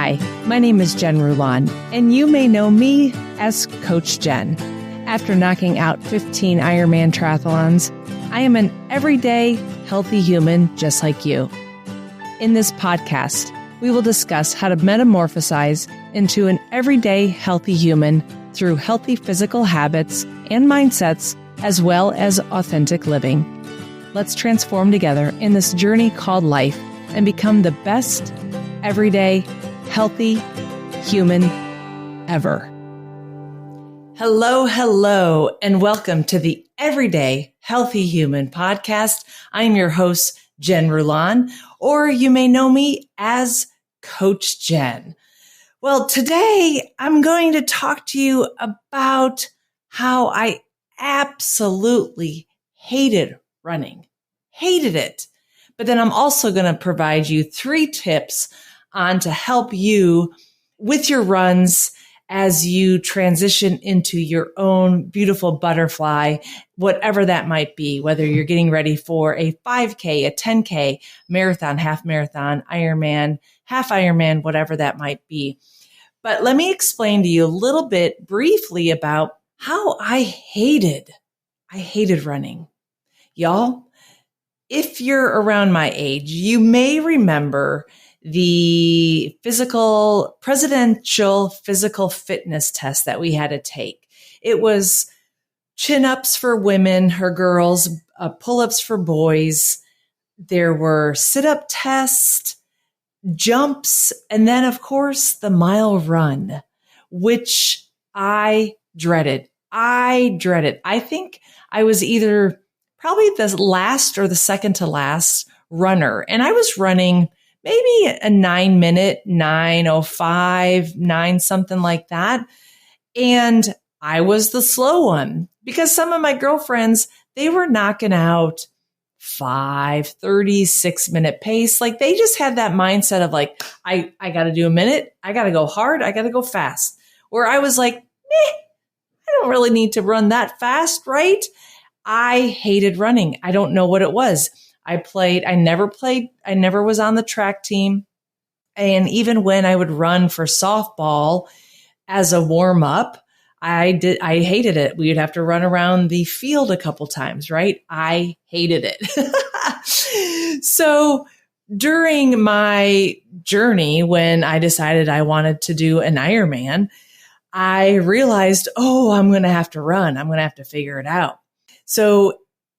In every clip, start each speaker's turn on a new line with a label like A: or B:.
A: Hi, my name is Jen Rulon, and you may know me as Coach Jen. After knocking out 15 Ironman triathlons, I am an everyday, healthy human just like you. In this podcast, we will discuss how to metamorphosize into an everyday, healthy human through healthy physical habits and mindsets, as well as authentic living. Let's transform together in this journey called life and become the best, everyday, healthy human ever. Hello, and welcome to the Everyday Healthy Human podcast. I'm your host, Jen Rulon, or you may know me as Coach Jen. Well, today I'm going to talk to you about how I absolutely hated running. Hated it. But then I'm also going to provide you 3 tips on to help you with your runs as you transition into your own beautiful butterfly, whatever that might be, whether you're getting ready for a 5K, a 10K, marathon, half marathon, Ironman, half Ironman, whatever that might be. But let me explain to you a little bit briefly about how I hated running. Y'all, if you're around my age, you may remember the presidential physical fitness test that we had to take. It was chin-ups for women or girls, pull-ups for boys. There were sit-up tests, jumps, and then, of course, the mile run, which I dreaded. I think I was either probably the last or the second to last runner, and I was running maybe a 9-minute, 9:05, 9, something like that. And I was the slow one because some of my girlfriends, they were knocking out 5:30, 6-minute pace. Like they just had that mindset of like, I got to do a minute. I got to go hard. I got to go fast. Where I was like, I don't really need to run that fast, right? I hated running. I don't know what it was. I never was on the track team. And even when I would run for softball as a warm up, I hated it. We would have to run around the field a couple times, right? I hated it. So during my journey, when I decided I wanted to do an Ironman, I realized, I'm going to have to run. I'm going to have to figure it out. So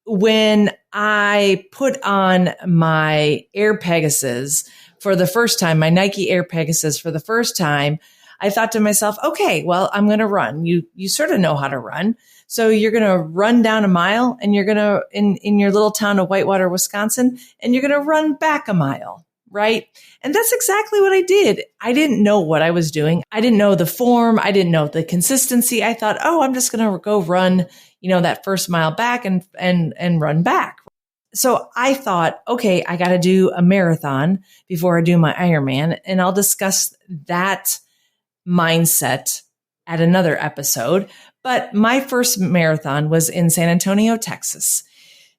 A: when I put on my Air Pegasus for the first time, my Nike Air Pegasus for the first time, I thought to myself, okay, well, I'm going to run. You sort of know how to run. So you're going to run down a mile and you're going to, in your little town of Whitewater, Wisconsin, and you're going to run back a mile, right? And that's exactly what I did. I didn't know what I was doing. I didn't know the form. I didn't know the consistency. I thought, I'm just going to go run, that first mile back and run back. So I thought, okay, I got to do a marathon before I do my Ironman. And I'll discuss that mindset at another episode. But my first marathon was in San Antonio, Texas.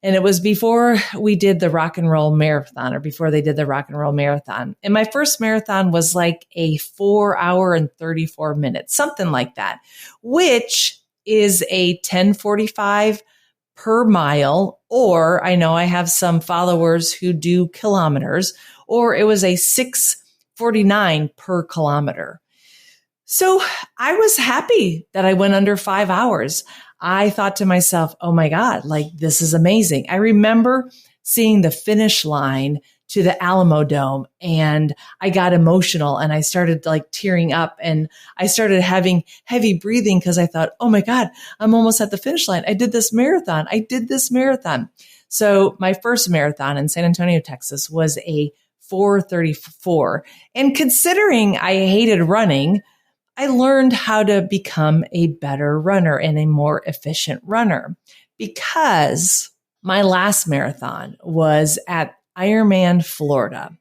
A: And it was before we did the rock and roll marathon, or before they did the rock and roll marathon. And my first marathon was like a 4 hour and 34 minutes, something like that, which is a 10:45 per mile, or I know I have some followers who do kilometers, or it was a 6:49 per kilometer. So I was happy that I went under 5 hours. I thought to myself, oh my God, this is amazing. I remember seeing the finish line to the Alamo Dome and I got emotional and I started tearing up and I started having heavy breathing because I thought, oh my God, I'm almost at the finish line. I did this marathon. So my first marathon in San Antonio, Texas was a 4:34. And considering I hated running, I learned how to become a better runner and a more efficient runner because my last marathon was at Ironman, Florida,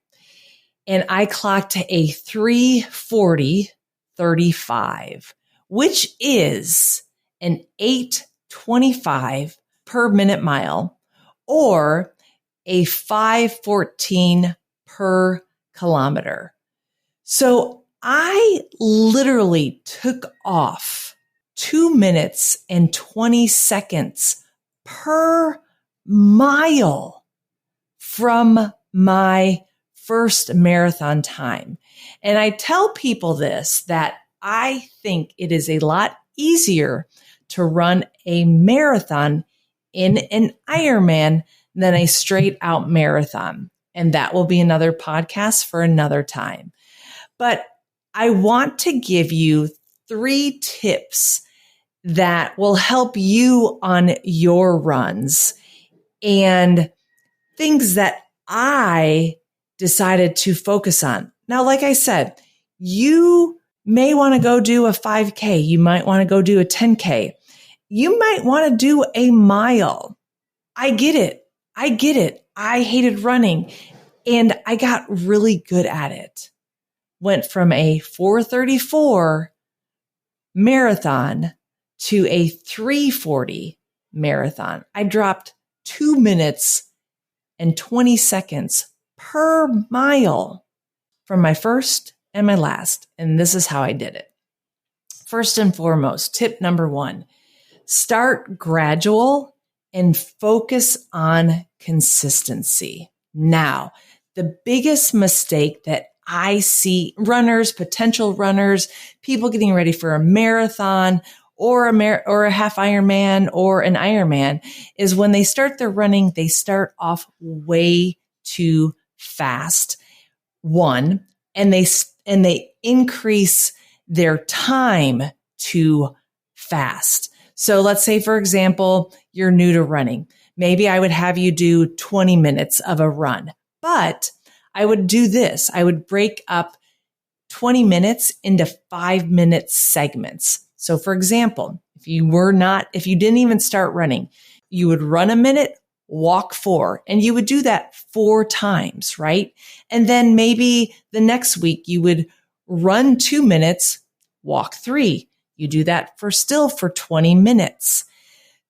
A: and I clocked a 3:40:35, which is an 8:25 per minute mile or a 5:14 per kilometer. So I literally took off 2 minutes and 20 seconds per mile from my first marathon time. And I tell people this, that I think it is a lot easier to run a marathon in an Ironman than a straight out marathon. And that will be another podcast for another time. But I want to give you 3 tips that will help you on your runs and things that I decided to focus on. Now, like I said, you may want to go do a 5K. You might want to go do a 10K. You might want to do a mile. I get it. I hated running and I got really good at it. Went from a 4:34 marathon to a 3:40 marathon. I dropped 2 minutes and 20 seconds per mile from my first and my last. And this is how I did it. First and foremost, tip number 1, start gradual and focus on consistency. Now, the biggest mistake that I see runners, potential runners, people getting ready for a marathon or a half Ironman or an Ironman is when they start their running, they start off way too fast. One, and they increase their time too fast. So let's say, for example, you're new to running. Maybe I would have you do 20 minutes of a run, but I would do this. I would break up 20 minutes into 5-minute segments. So for example, if you didn't even start running, you would run a minute, walk 4, and you would do that 4 times, right? And then maybe the next week you would run 2 minutes, walk 3. You do that for 20 minutes.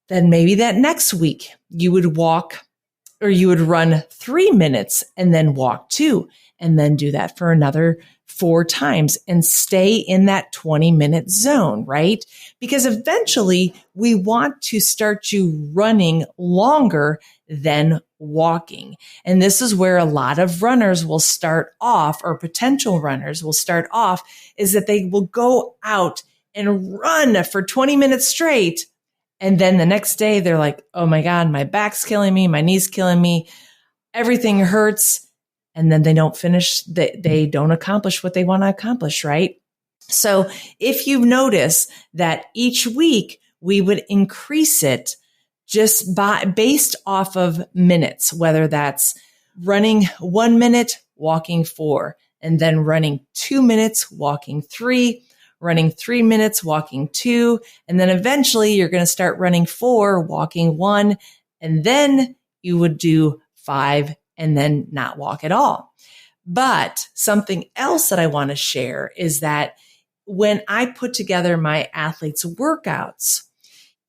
A: Then maybe that next week you would run 3 minutes and then walk 2, and then do that for another 4 times and stay in that 20-minute zone, right? Because eventually we want to start you running longer than walking. And this is where a lot of runners will start off, or potential runners will start off, is that they will go out and run for 20 minutes straight. And then the next day they're like, oh my God, my back's killing me. My knee's killing me. Everything hurts. And then they don't finish, they don't accomplish what they want to accomplish, right? So if you notice that each week we would increase it just based off of minutes, whether that's running 1 minute, walking 4, and then running 2 minutes, walking 3, running 3 minutes, walking 2, and then eventually you're going to start running 4, walking 1, and then you would do 5 and then not walk at all. But something else that I want to share is that when I put together my athletes' workouts,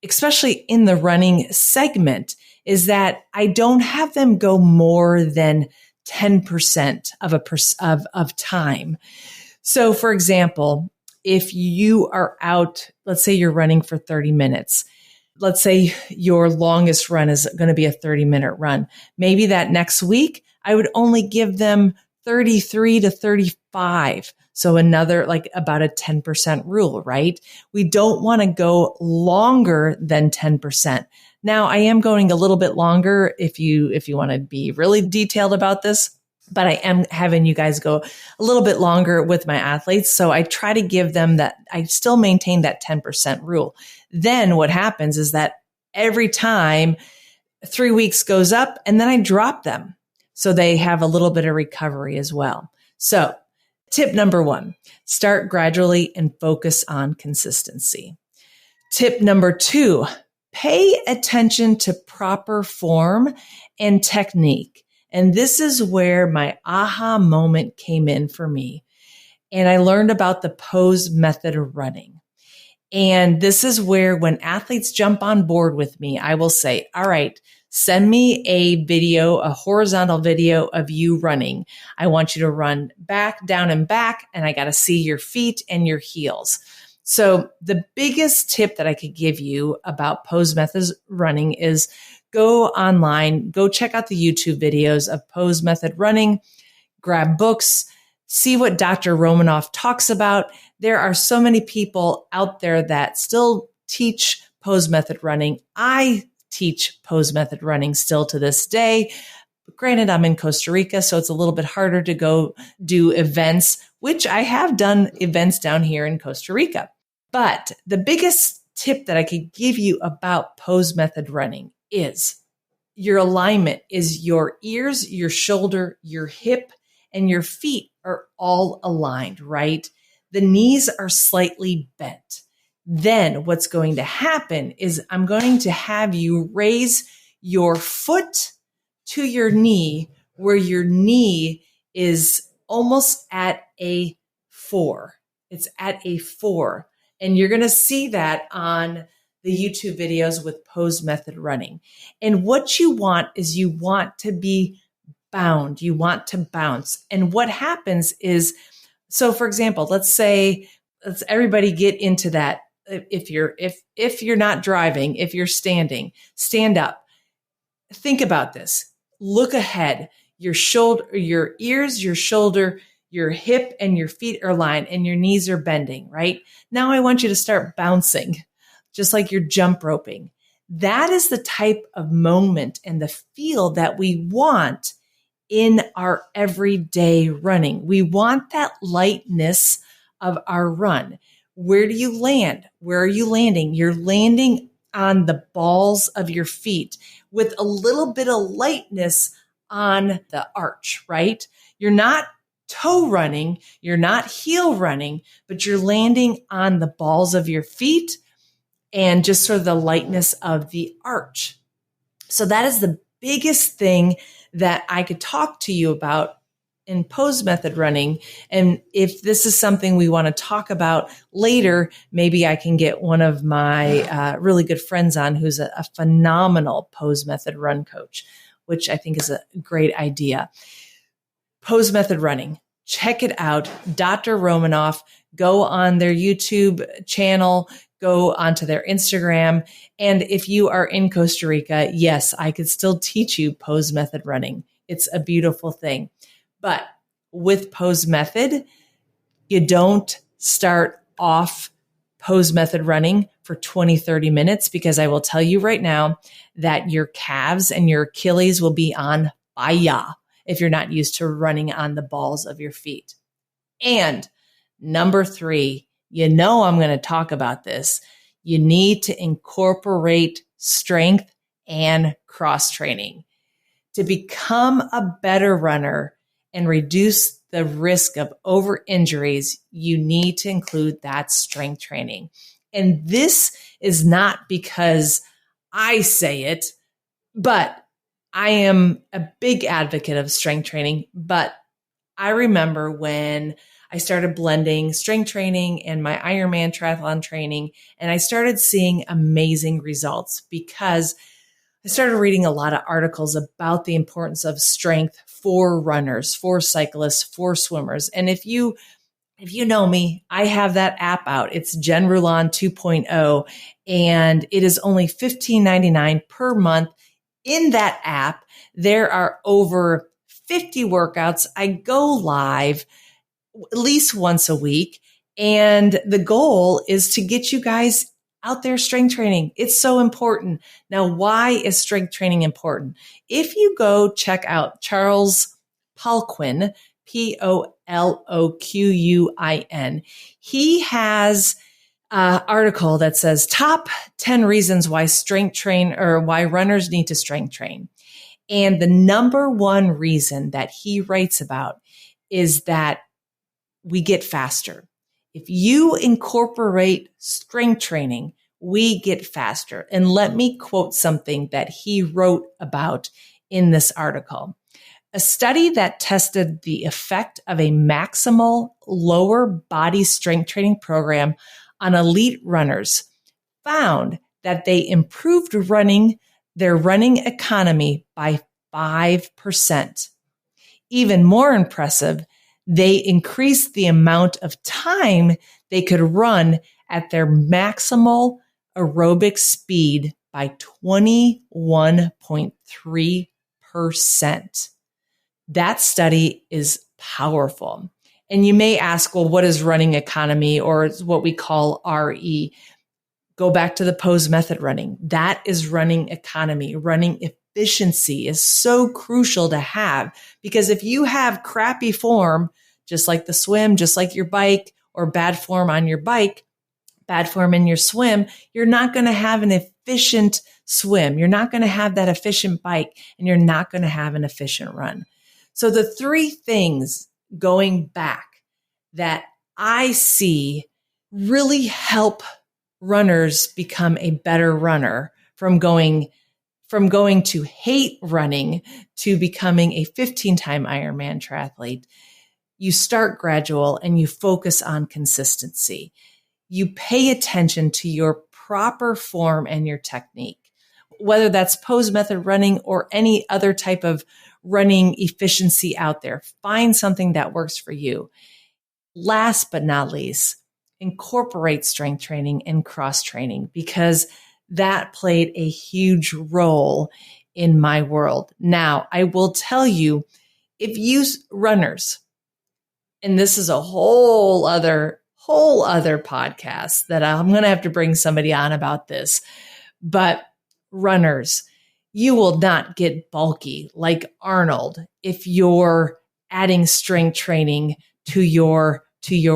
A: especially in the running segment, is that I don't have them go more than 10% of time. So for example, if you are out, let's say you're running for 30 minutes, let's say your longest run is going to be a 30-minute run. Maybe that next week, I would only give them 33 to 35. So another, like about a 10% rule, right? We don't want to go longer than 10%. Now, I am going a little bit longer if you want to be really detailed about this, but I am having you guys go a little bit longer with my athletes. So I try to give them that, I still maintain that 10% rule. Then what happens is that every time 3 weeks goes up and then I drop them. So they have a little bit of recovery as well. So tip number 1, start gradually and focus on consistency. Tip number 2, pay attention to proper form and technique. And this is where my aha moment came in for me. And I learned about the pose method of running. And this is where when athletes jump on board with me, I will say, all right, Send me a video, a horizontal video of you running. I want you to run back, down, and back, and I got to see your feet and your heels. So the biggest tip that I could give you about pose methods running is go online, go check out the YouTube videos of pose method running, grab books, see what Dr. Romanoff talks about. There are so many people out there that still teach pose method running. I teach pose method running still to this day. Granted, I'm in Costa Rica, so it's a little bit harder to go do events, which I have done events down here in Costa Rica. But the biggest tip that I could give you about pose method running is your alignment is your ears, your shoulder, your hip, and your feet are all aligned, right? The knees are slightly bent. Then what's going to happen is I'm going to have you raise your foot to your knee where your knee is almost at a 4. It's at a 4. And you're going to see that on the YouTube videos with pose method running. And what you want is you want to be bound. You want to bounce. And what happens is, so for example, let's everybody get into that. If you're not driving, if you're standing, stand up. Think about this. Look ahead. Your shoulder, your ears, your shoulder, your hip and your feet are aligned and your knees are bending, right? Now I want you to start bouncing, just like you're jump roping. That is the type of moment and the feel that we want in our everyday running. We want that lightness of our run. Where do you land? Where are you landing? You're landing on the balls of your feet with a little bit of lightness on the arch, right? You're not toe running, you're not heel running, but you're landing on the balls of your feet and just sort of the lightness of the arch. So that is the biggest thing that I could talk to you about in pose method running. And if this is something we want to talk about later, maybe I can get one of my really good friends on who's a phenomenal pose method run coach, which I think is a great idea. Pose method running. Check it out. Dr. Romanoff. Go on their YouTube channel. Go onto their Instagram. And if you are in Costa Rica, yes, I could still teach you pose method running. It's a beautiful thing. But with pose method, you don't start off pose method running for 20, 30 minutes, because I will tell you right now that your calves and your Achilles will be on fire if you're not used to running on the balls of your feet. And number 3, I'm going to talk about this. You need to incorporate strength and cross training. To become a better runner and reduce the risk of over injuries, you need to include that strength training. And this is not because I say it, but I am a big advocate of strength training. But I remember when I started blending strength training and my Ironman triathlon training, and I started seeing amazing results because I started reading a lot of articles about the importance of strength for runners, for cyclists, for swimmers. And if you know me, I have that app out. It's Rulon 2.0, and it is only $15.99 per month. In that app, there are over 50 workouts. I go live at least once a week. And the goal is to get you guys out there strength training. It's so important. Now, why is strength training important? If you go check out Charles Poliquin, Poliquin, he has an article that says top 10 reasons why why runners need to strength train. And the number one reason that he writes about is that we get faster. If you incorporate strength training, we get faster. And let me quote something that he wrote about in this article. A study that tested the effect of a maximal lower body strength training program on elite runners found that they improved running their running economy by 5%. Even more impressive, they increased the amount of time they could run at their maximal aerobic speed by 21.3%. That study is powerful. And you may ask, well, what is running economy, or what we call RE? Go back to the pose method running. That is running economy. Running efficiency is so crucial to have, because if you have crappy form, just like the swim, just like your bike, or bad form on your bike, bad form in your swim, you're not going to have an efficient swim. You're not going to have that efficient bike, and you're not going to have an efficient run. So the three things going back that I see really help runners become a better runner, from going to hate running to becoming a 15-time Ironman triathlete. You start gradual and you focus on consistency. You pay attention to your proper form and your technique, whether that's pose method running or any other type of running efficiency out there. Find something that works for you. Last but not least, incorporate strength training and cross training, because that played a huge role in my world. Now, I will tell you, if you runners, and this is a whole other podcast that I'm going to have to bring somebody on about this, but runners, you will not get bulky like Arnold if you're adding strength training to your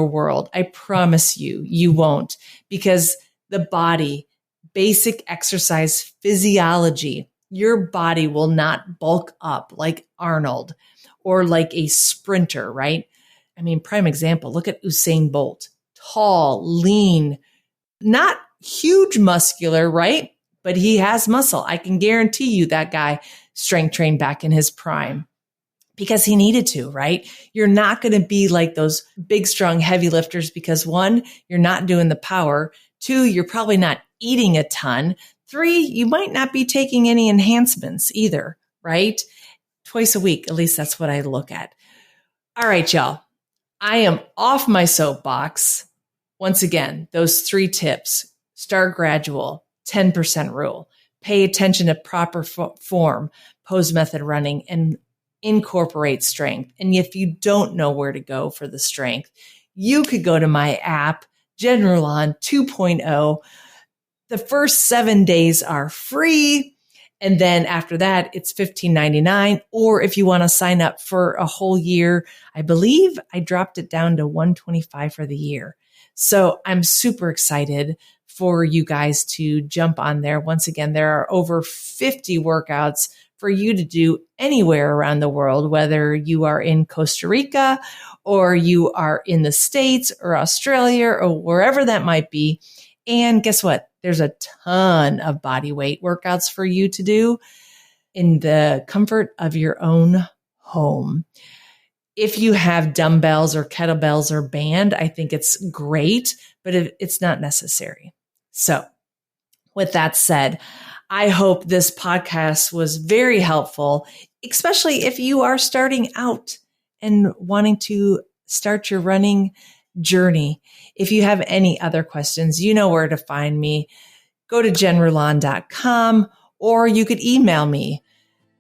A: world. I promise you, you won't, because the body, basic exercise physiology, your body will not bulk up like Arnold or like a sprinter, right? I mean, prime example, look at Usain Bolt, tall, lean, not huge muscular, right? But he has muscle. I can guarantee you that guy strength trained back in his prime because he needed to, right? You're not going to be like those big, strong, heavy lifters because 1, you're not doing the power. 2, you're probably not eating a ton. 3, you might not be taking any enhancements either, right? Twice a week, at least that's what I look at. All right, y'all. I am off my soapbox. Once again, those 3 tips: start gradual, 10% rule, pay attention to proper form, pose method running, and incorporate strength. And if you don't know where to go for the strength, you could go to my app, Jen Rulon 2.0. The first 7 days are free. And then after that, it's $15.99. Or if you want to sign up for a whole year, I believe I dropped it down to $125 for the year. So I'm super excited for you guys to jump on there. Once again, there are over 50 workouts for you to do anywhere around the world, whether you are in Costa Rica or you are in the States or Australia or wherever that might be. And guess what? There's a ton of body weight workouts for you to do in the comfort of your own home. If you have dumbbells or kettlebells or band, I think it's great, but it's not necessary. So with that said, I hope this podcast was very helpful, especially if you are starting out and wanting to start your running journey. If you have any other questions, you know where to find me. Go to jenrulon.com, or you could email me,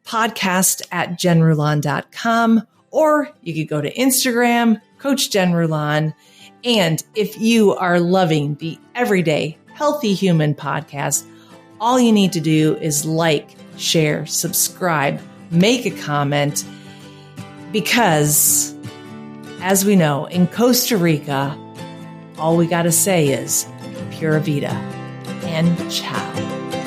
A: podcast@jenrulon.com, or you could go to Instagram, Coach Jen Rulon. And if you are loving the Everyday Healthy Human podcast, all you need to do is like, share, subscribe, make a comment, because as we know, in Costa Rica, all we got to say is Pura Vida and ciao.